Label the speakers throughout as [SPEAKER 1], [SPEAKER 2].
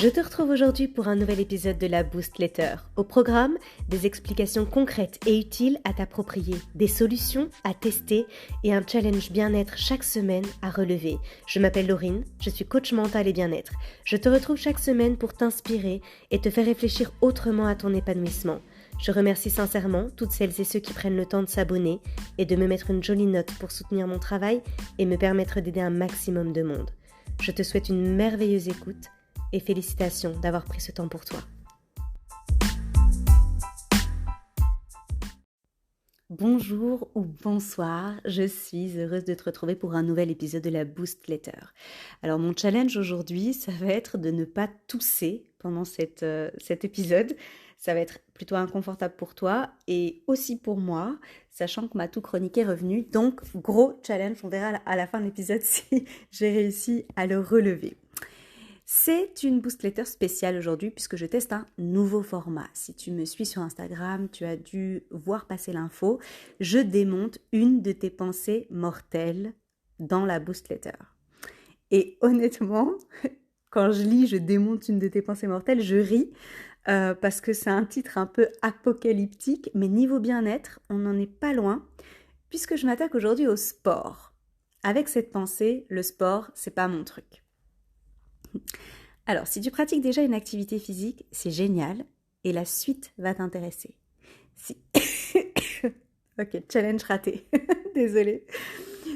[SPEAKER 1] Je te retrouve aujourd'hui pour un nouvel épisode de la Boost Letter. Au programme, des explications concrètes et utiles à t'approprier, des solutions à tester et un challenge bien-être chaque semaine à relever. Je m'appelle Laurine, je suis coach mental et bien-être. Je te retrouve chaque semaine pour t'inspirer et te faire réfléchir autrement à ton épanouissement. Je remercie sincèrement toutes celles et ceux qui prennent le temps de s'abonner et de me mettre une jolie note pour soutenir mon travail et me permettre d'aider un maximum de monde. Je te souhaite une merveilleuse écoute et félicitations d'avoir pris ce temps pour toi. Bonjour ou bonsoir, je suis heureuse de te retrouver pour un nouvel épisode de la Boost Letter. Alors mon challenge aujourd'hui, ça va être de ne pas tousser pendant cet épisode. Ça va être plutôt inconfortable pour toi et aussi pour moi, sachant que ma toux chronique est revenue. Donc gros challenge, on verra à la fin de l'épisode si j'ai réussi à le relever. C'est une Boost Letter spéciale aujourd'hui puisque je teste un nouveau format. Si tu me suis sur Instagram, tu as dû voir passer l'info. Je démonte une de tes pensées mortelles dans la Boost Letter. Et honnêtement, quand je lis « Je démonte une de tes pensées mortelles », je ris parce que c'est un titre un peu apocalyptique, mais niveau bien-être, on n'en est pas loin puisque je m'attaque aujourd'hui au sport. Avec cette pensée, le sport, c'est pas mon truc. Alors, si tu pratiques déjà une activité physique, c'est génial et la suite va t'intéresser. Ok, challenge raté. Désolée.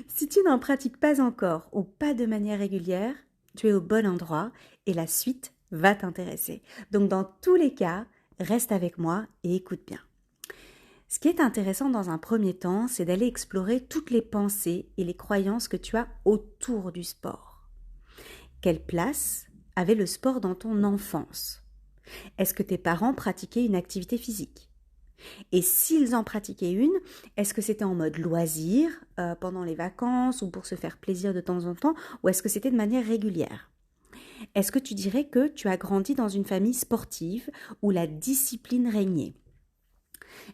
[SPEAKER 1] Si tu n'en pratiques pas encore ou pas de manière régulière, tu es au bon endroit et la suite va t'intéresser. Donc, dans tous les cas, reste avec moi et écoute bien. Ce qui est intéressant dans un premier temps, c'est d'aller explorer toutes les pensées et les croyances que tu as autour du sport. Quelle place avait le sport dans ton enfance? Est-ce que tes parents pratiquaient une activité physique? Et s'ils en pratiquaient une, est-ce que c'était en mode loisir, pendant les vacances ou pour se faire plaisir de temps en temps, ou est-ce que c'était de manière régulière? Est-ce que tu dirais que tu as grandi dans une famille sportive où la discipline régnait?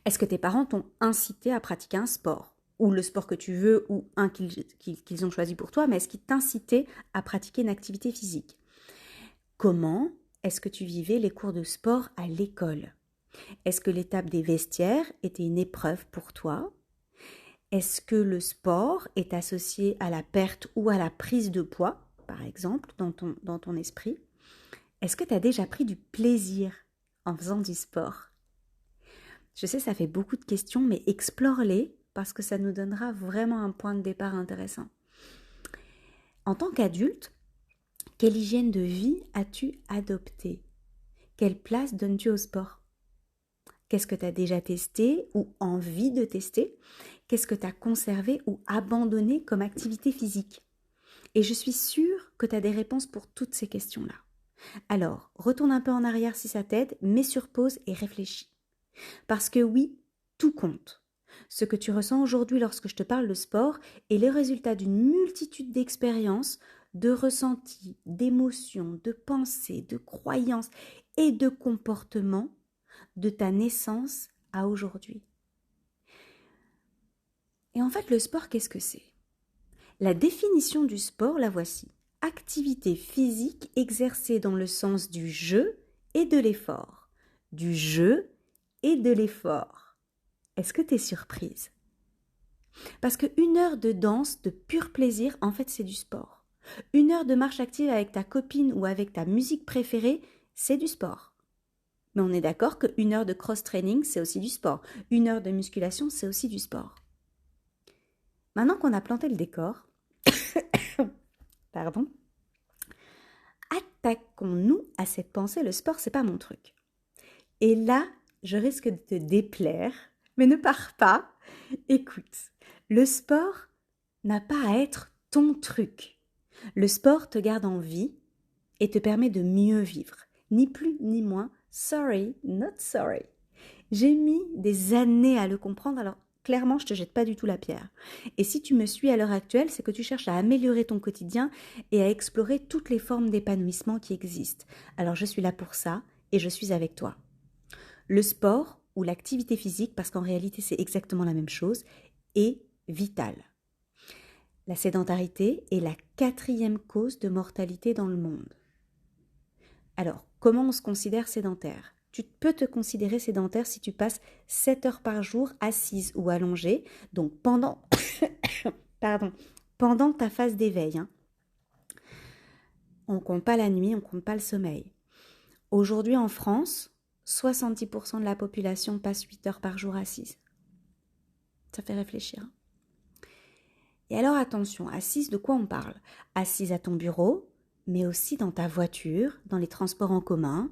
[SPEAKER 1] Est-ce que tes parents t'ont incité à pratiquer un sport? Ou le sport que tu veux, ou un qu'ils ont choisi pour toi, mais est-ce qu'ils t'incitaient à pratiquer une activité physique? Comment est-ce que tu vivais les cours de sport à l'école? Est-ce que l'étape des vestiaires était une épreuve pour toi? Est-ce que le sport est associé à la perte ou à la prise de poids, par exemple, dans ton esprit? Est-ce que tu as déjà pris du plaisir en faisant du sport? Je sais, ça fait beaucoup de questions, mais explore-les parce que ça nous donnera vraiment un point de départ intéressant. En tant qu'adulte, quelle hygiène de vie as-tu adoptée? Quelle place donnes-tu au sport? Qu'est-ce que tu as déjà testé ou envie de tester? Qu'est-ce que tu as conservé ou abandonné comme activité physique? Et je suis sûre que tu as des réponses pour toutes ces questions-là. Alors, retourne un peu en arrière si ça t'aide, mets sur pause et réfléchis. Parce que oui, tout compte. Ce que tu ressens aujourd'hui lorsque je te parle de sport est le résultat d'une multitude d'expériences, de ressentis, d'émotions, de pensées, de croyances et de comportements de ta naissance à aujourd'hui. Et en fait, le sport, qu'est-ce que c'est? La définition du sport, la voici. Activité physique exercée dans le sens du jeu et de l'effort. Du jeu et de l'effort. Est-ce que tu es surprise? Parce qu'une heure de danse, de pur plaisir, en fait, c'est du sport. Une heure de marche active avec ta copine ou avec ta musique préférée, c'est du sport. Mais on est d'accord qu'une heure de cross-training, c'est aussi du sport. Une heure de musculation, c'est aussi du sport. Maintenant qu'on a planté le décor, attaquons-nous à cette pensée, le sport, c'est pas mon truc. Et là, je risque de te déplaire, mais ne pars pas. Écoute, le sport n'a pas à être ton truc. Le sport te garde en vie et te permet de mieux vivre. Ni plus ni moins. Sorry, not sorry. J'ai mis des années à le comprendre, alors clairement, je ne te jette pas du tout la pierre. Et si tu me suis à l'heure actuelle, c'est que tu cherches à améliorer ton quotidien et à explorer toutes les formes d'épanouissement qui existent. Alors je suis là pour ça et je suis avec toi. Le sport ou l'activité physique, parce qu'en réalité c'est exactement la même chose, est vital. La sédentarité est la 4e cause de mortalité dans le monde. Alors, comment on se considère sédentaire? Tu peux te considérer sédentaire si tu passes 7 heures par jour assise ou allongée, donc pendant ta phase d'éveil. Hein. On ne compte pas la nuit, on ne compte pas le sommeil. Aujourd'hui en France, 70% de la population passe 8 heures par jour assise. Ça fait réfléchir. Et alors attention, assise, de quoi on parle? Assise à ton bureau, mais aussi dans ta voiture, dans les transports en commun,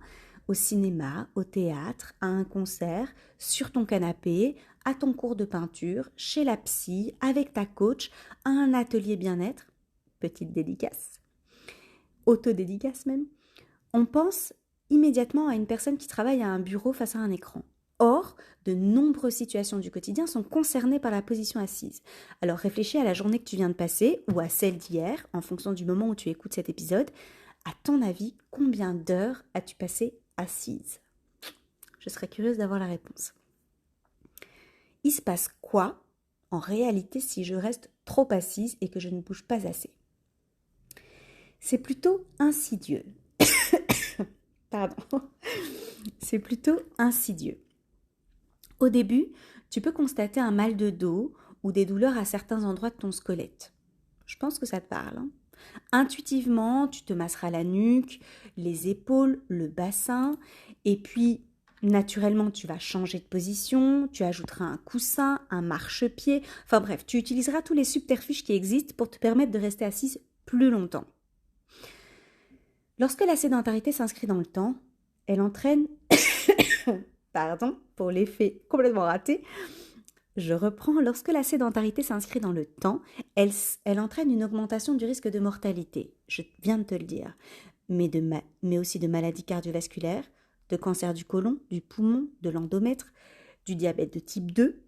[SPEAKER 1] au cinéma, au théâtre, à un concert, sur ton canapé, à ton cours de peinture, chez la psy, avec ta coach, à un atelier bien-être, petite dédicace, auto-dédicace même. On pense immédiatement à une personne qui travaille à un bureau face à un écran. Or, de nombreuses situations du quotidien sont concernées par la position assise. Alors réfléchis à la journée que tu viens de passer ou à celle d'hier, en fonction du moment où tu écoutes cet épisode. À ton avis, combien d'heures as-tu passé assise? Je serais curieuse d'avoir la réponse. Il se passe quoi en réalité si je reste trop assise et que je ne bouge pas assez? C'est plutôt insidieux. Pardon. C'est plutôt insidieux. Au début, tu peux constater un mal de dos ou des douleurs à certains endroits de ton squelette. Je pense que ça te parle. Hein. Intuitivement, tu te masseras la nuque, les épaules, le bassin, et puis naturellement, tu vas changer de position, tu ajouteras un coussin, un marchepied, enfin bref, tu utiliseras tous les subterfuges qui existent pour te permettre de rester assise plus longtemps. Lorsque la sédentarité s'inscrit dans le temps, elle entraîne, pour l'effet complètement raté, je reprends, lorsque la sédentarité s'inscrit dans le temps, elle entraîne une augmentation du risque de mortalité, je viens de te le dire, mais aussi de maladies cardiovasculaires, de cancer du côlon, du poumon, de l'endomètre, du diabète de type 2.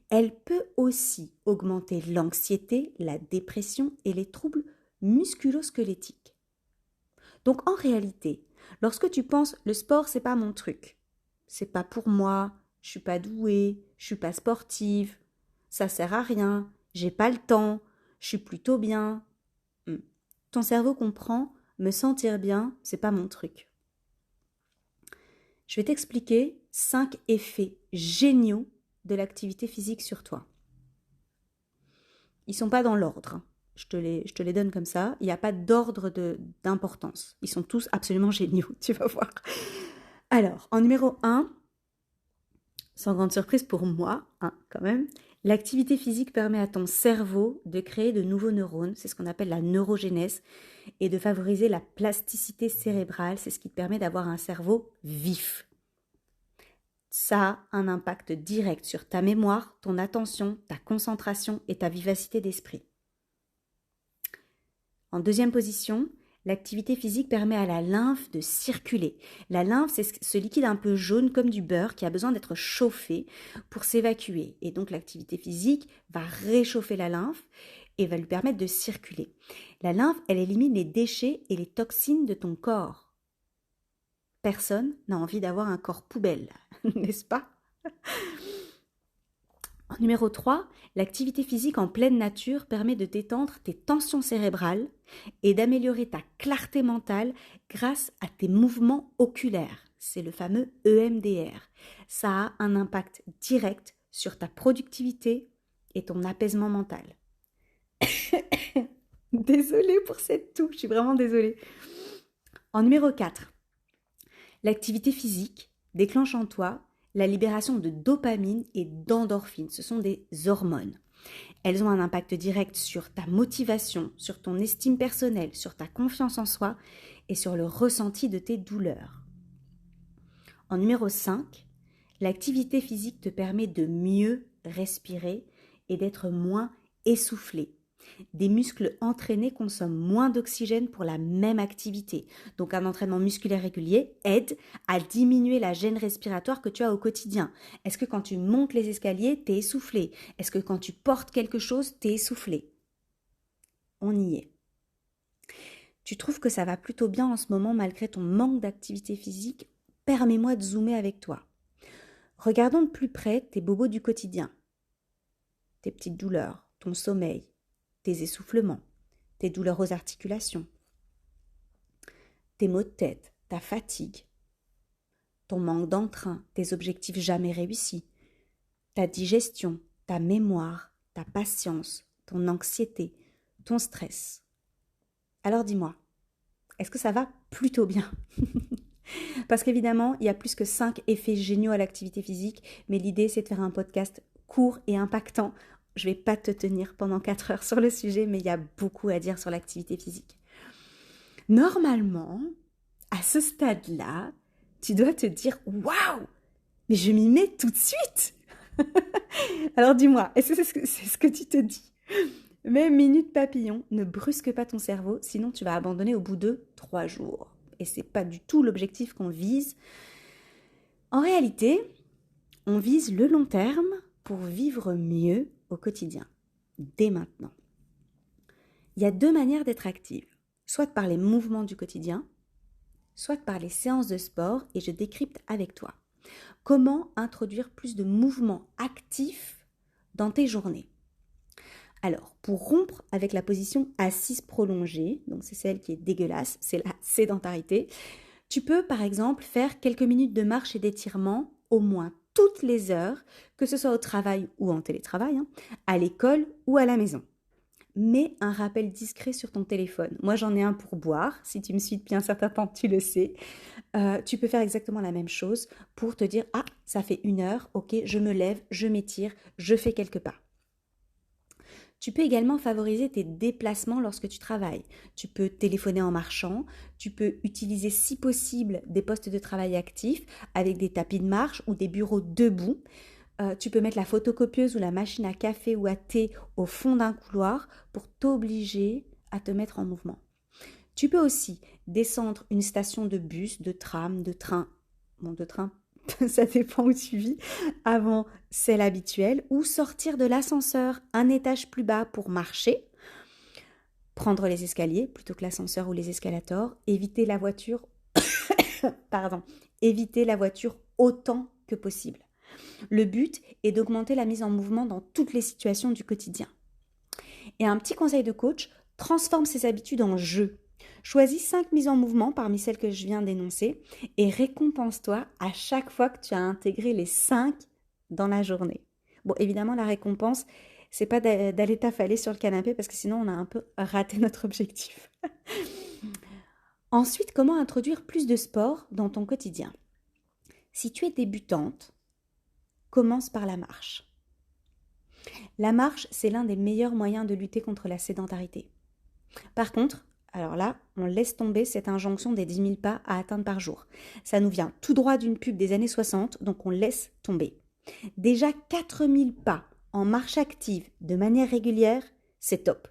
[SPEAKER 1] Elle peut aussi augmenter l'anxiété, la dépression et les troubles musculo-squelettiques. Donc en réalité, lorsque tu penses le sport c'est pas mon truc, c'est pas pour moi, je suis pas douée, je suis pas sportive, ça sert à rien, j'ai pas le temps, je suis plutôt bien. Ton cerveau comprend, me sentir bien, c'est pas mon truc. Je vais t'expliquer 5 effets géniaux de l'activité physique sur toi. Ils sont pas dans l'ordre. Je te les donne comme ça. Il n'y a pas d'ordre d'importance. Ils sont tous absolument géniaux, tu vas voir. Alors, en numéro 1, sans grande surprise pour moi, quand même, l'activité physique permet à ton cerveau de créer de nouveaux neurones, c'est ce qu'on appelle la neurogénèse, et de favoriser la plasticité cérébrale, c'est ce qui te permet d'avoir un cerveau vif. Ça a un impact direct sur ta mémoire, ton attention, ta concentration et ta vivacité d'esprit. En deuxième position, l'activité physique permet à la lymphe de circuler. La lymphe, c'est ce liquide un peu jaune comme du beurre qui a besoin d'être chauffé pour s'évacuer. Et donc l'activité physique va réchauffer la lymphe et va lui permettre de circuler. La lymphe, elle élimine les déchets et les toxines de ton corps. Personne n'a envie d'avoir un corps poubelle, n'est-ce pas? En numéro 3, l'activité physique en pleine nature permet de détendre tes tensions cérébrales et d'améliorer ta clarté mentale grâce à tes mouvements oculaires. C'est le fameux EMDR. Ça a un impact direct sur ta productivité et ton apaisement mental. Désolée pour cette toux, je suis vraiment désolée. En numéro 4, l'activité physique déclenche en toi la libération de dopamine et d'endorphine. Ce sont des hormones. Elles ont un impact direct sur ta motivation, sur ton estime personnelle, sur ta confiance en soi et sur le ressenti de tes douleurs. En numéro 5, l'activité physique te permet de mieux respirer et d'être moins essoufflé. Des muscles entraînés consomment moins d'oxygène pour la même activité. Donc un entraînement musculaire régulier aide à diminuer la gêne respiratoire que tu as au quotidien. Est-ce que quand tu montes les escaliers, t'es essoufflé? Est-ce que quand tu portes quelque chose, t'es essoufflé? On y est. Tu trouves que ça va plutôt bien en ce moment malgré ton manque d'activité physique? Permets-moi de zoomer avec toi. Regardons de plus près tes bobos du quotidien. Tes petites douleurs, ton sommeil, tes essoufflements, tes douleurs aux articulations, tes maux de tête, ta fatigue, ton manque d'entrain, tes objectifs jamais réussis, ta digestion, ta mémoire, ta patience, ton anxiété, ton stress. Alors dis-moi, est-ce que ça va plutôt bien? Parce qu'évidemment, il y a plus que 5 effets géniaux à l'activité physique, mais l'idée c'est de faire un podcast court et impactant. Je ne vais pas te tenir pendant 4 heures sur le sujet, mais il y a beaucoup à dire sur l'activité physique. Normalement, à ce stade-là, tu dois te dire « Waouh, mais je m'y mets tout de suite !» Alors dis-moi, est-ce que c'est ce que tu te dis? Mais minute papillon, ne brusque pas ton cerveau, sinon tu vas abandonner au bout de 3 jours. Et c'est pas du tout l'objectif qu'on vise. En réalité, on vise le long terme pour vivre mieux au quotidien, dès maintenant. Il y a 2 manières d'être active, soit par les mouvements du quotidien, soit par les séances de sport, et je décrypte avec toi. Comment introduire plus de mouvements actifs dans tes journées? Alors, pour rompre avec la position assise prolongée, donc c'est celle qui est dégueulasse, c'est la sédentarité, tu peux par exemple faire quelques minutes de marche et d'étirement au moins toutes les heures, que ce soit au travail ou en télétravail, à l'école ou à la maison. Mets un rappel discret sur ton téléphone. Moi, j'en ai un pour boire. Si tu me suis depuis un certain temps, tu le sais. Tu peux faire exactement la même chose pour te dire « Ah, ça fait 1 heure, ok, je me lève, je m'étire, je fais quelques pas. » Tu peux également favoriser tes déplacements lorsque tu travailles. Tu peux téléphoner en marchant, tu peux utiliser si possible des postes de travail actifs avec des tapis de marche ou des bureaux debout. Tu peux mettre la photocopieuse ou la machine à café ou à thé au fond d'un couloir pour t'obliger à te mettre en mouvement. Tu peux aussi descendre une station de bus, de tram, de train, de train, ça dépend où tu vis, avant celle habituelle, ou sortir de l'ascenseur un étage plus bas pour marcher, prendre les escaliers plutôt que l'ascenseur ou les escalators, éviter la voiture, éviter la voiture autant que possible. Le but est d'augmenter la mise en mouvement dans toutes les situations du quotidien. Et un petit conseil de coach, transforme ces habitudes en jeu. Choisis 5 mises en mouvement parmi celles que je viens d'énoncer et récompense-toi à chaque fois que tu as intégré les 5 dans la journée. Bon, évidemment, la récompense, c'est pas d'aller t'affaler sur le canapé parce que sinon on a un peu raté notre objectif. Ensuite, comment introduire plus de sport dans ton quotidien? Si tu es débutante, commence par la marche. La marche, c'est l'un des meilleurs moyens de lutter contre la sédentarité. Par contre, alors là, on laisse tomber cette injonction des 10 000 pas à atteindre par jour. Ça nous vient tout droit d'une pub des années 60, donc on laisse tomber. Déjà 4 000 pas en marche active de manière régulière, c'est top.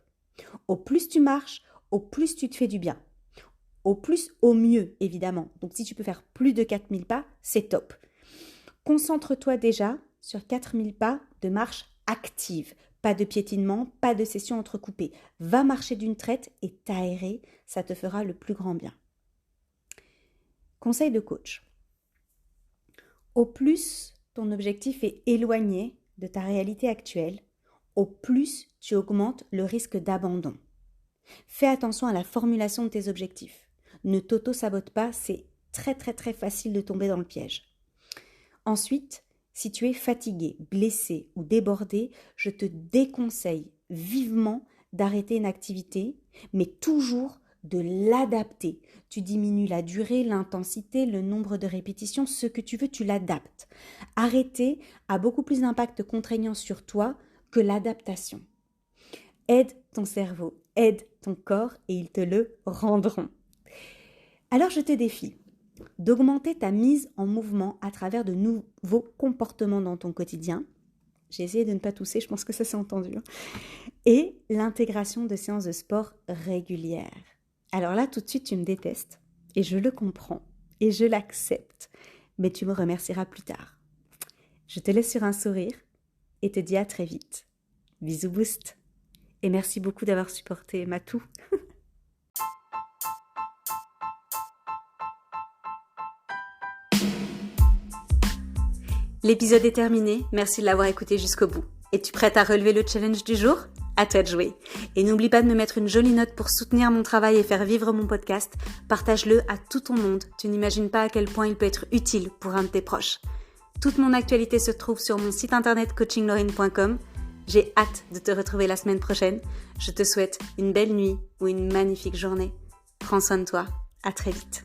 [SPEAKER 1] Au plus tu marches, au plus tu te fais du bien. Au plus, au mieux, évidemment. Donc si tu peux faire plus de 4 000 pas, c'est top. Concentre-toi déjà sur 4 000 pas de marche active. Pas de piétinement, pas de session entrecoupée. Va marcher d'une traite et t'aérer, ça te fera le plus grand bien. Conseil de coach. Au plus ton objectif est éloigné de ta réalité actuelle, au plus tu augmentes le risque d'abandon. Fais attention à la formulation de tes objectifs. Ne t'auto-sabote pas, c'est très facile de tomber dans le piège. Ensuite, si tu es fatigué, blessé ou débordé, je te déconseille vivement d'arrêter une activité, mais toujours de l'adapter. Tu diminues la durée, l'intensité, le nombre de répétitions, ce que tu veux, tu l'adaptes. Arrêter a beaucoup plus d'impact contraignant sur toi que l'adaptation. Aide ton cerveau, aide ton corps et ils te le rendront. Alors je te défie d'augmenter ta mise en mouvement à travers de nouveaux comportements dans ton quotidien. J'ai essayé de ne pas tousser, je pense que ça s'est entendu. Et l'intégration de séances de sport régulières. Alors là, tout de suite, tu me détestes. Et je le comprends. Et je l'accepte. Mais tu me remercieras plus tard. Je te laisse sur un sourire et te dis à très vite. Bisous boost. Et merci beaucoup d'avoir supporté ma toux. L'épisode est terminé, merci de l'avoir écouté jusqu'au bout. Es-tu prête à relever le challenge du jour? À toi de jouer. Et n'oublie pas de me mettre une jolie note pour soutenir mon travail et faire vivre mon podcast. Partage-le à tout ton monde. Tu n'imagines pas à quel point il peut être utile pour un de tes proches. Toute mon actualité se trouve sur mon site internet coachinglaurine.com. J'ai hâte de te retrouver la semaine prochaine. Je te souhaite une belle nuit ou une magnifique journée. Prends soin de toi. À très vite.